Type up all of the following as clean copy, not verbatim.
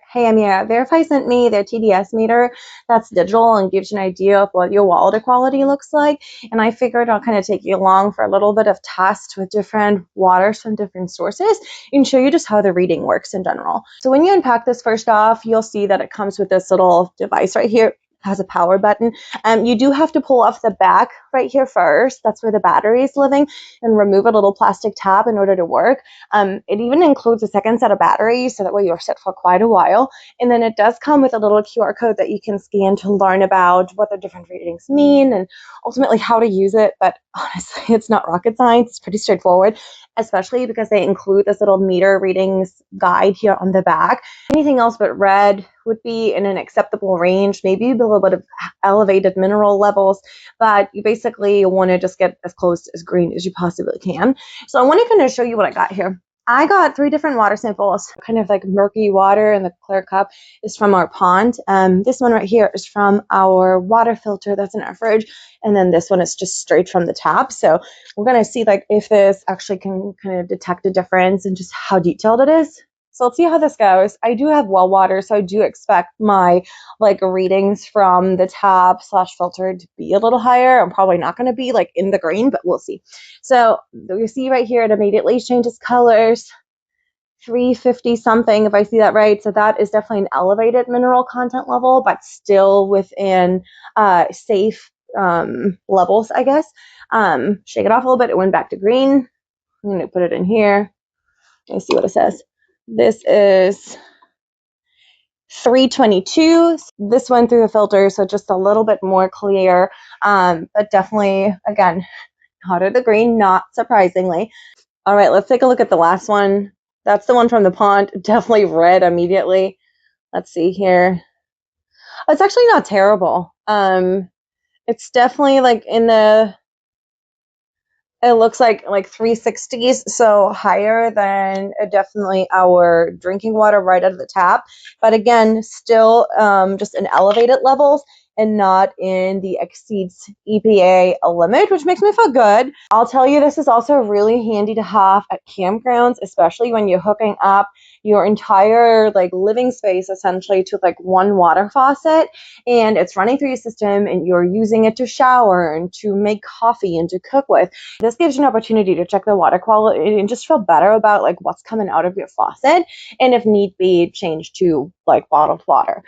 Hey Amira, VARIFY sent me their TDS meter that's digital and gives you an idea of what your water quality looks like. And I figured I'll kind of take you along for a little bit of test with different waters from different sources and show you just how the reading works in general. So when you unpack this, first off, you'll see that it comes with this little device right here. Has a power button. You do have to pull off the back right here first. That's where the battery is living, and remove a little plastic tab in order to work. It even includes a second set of batteries, so that way you're set for quite a while. And then it does come with a little QR code that you can scan to learn about what the different readings mean and ultimately how to use it. But honestly, it's not rocket science. It's pretty straightforward, especially because they include this little meter readings guide here on the back. Anything else but red would be in an acceptable range, maybe a little bit of elevated mineral levels, but you basically want to just get as close as green as you possibly can. So I want to kind of show you what I got here. I got 3 different water samples, kind of like murky water, and the clear cup is from our pond. This one right here is from our water filter that's in our fridge, and then this one is just straight from the tap. So we're going to see like if this actually can kind of detect a difference and just how detailed it is. So let's see how this goes. I do have well water, so I do expect my like readings from the tap / filter to be a little higher. I'm probably not going to be like in the green, but we'll see. So you see right here, it immediately changes colors. 350 something, if I see that right. So that is definitely an elevated mineral content level, but still within safe levels, I guess. Shake it off a little bit. It went back to green. I'm going to put it in here. Let me see what it says. This is 322. This went through the filter, so just a little bit more clear, but definitely, again, hotter the green, not surprisingly. All right, let's take a look at the last one. That's the one from the pond. Definitely red immediately. Let's see here. It's actually not terrible. It's definitely like in the, it looks like 360s, so higher than definitely our drinking water right out of the tap. But again, still just in elevated levels and not in the exceeds EPA limit, which makes me feel good. I'll tell you, this is also really handy to have at campgrounds, especially when you're hooking up your entire like living space essentially to like one water faucet, and it's running through your system and you're using it to shower and to make coffee and to cook with. This gives you an opportunity to check the water quality and just feel better about like what's coming out of your faucet, and if need be, change to like bottled water.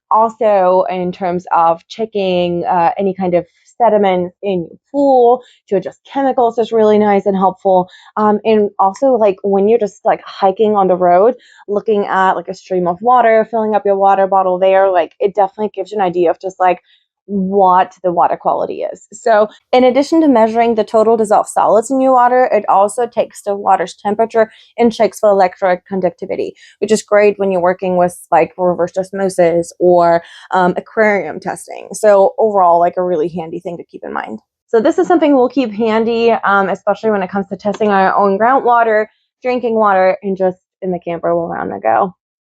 Also, in terms of checking any kind of sediment in your pool to adjust chemicals is really nice and helpful. And also, like when you're just like hiking on the road, looking at like a stream of water, filling up your water bottle there, like it definitely gives you an idea of just like what the water quality is. So in addition to measuring the total dissolved solids in your water, it also takes the water's temperature and checks for electrolyte conductivity, which is great when you're working with like reverse osmosis or aquarium testing. So overall, like a really handy thing to keep in mind. So this is something we'll keep handy, especially when it comes to testing our own groundwater, drinking water, and just in the camper while we're on the go.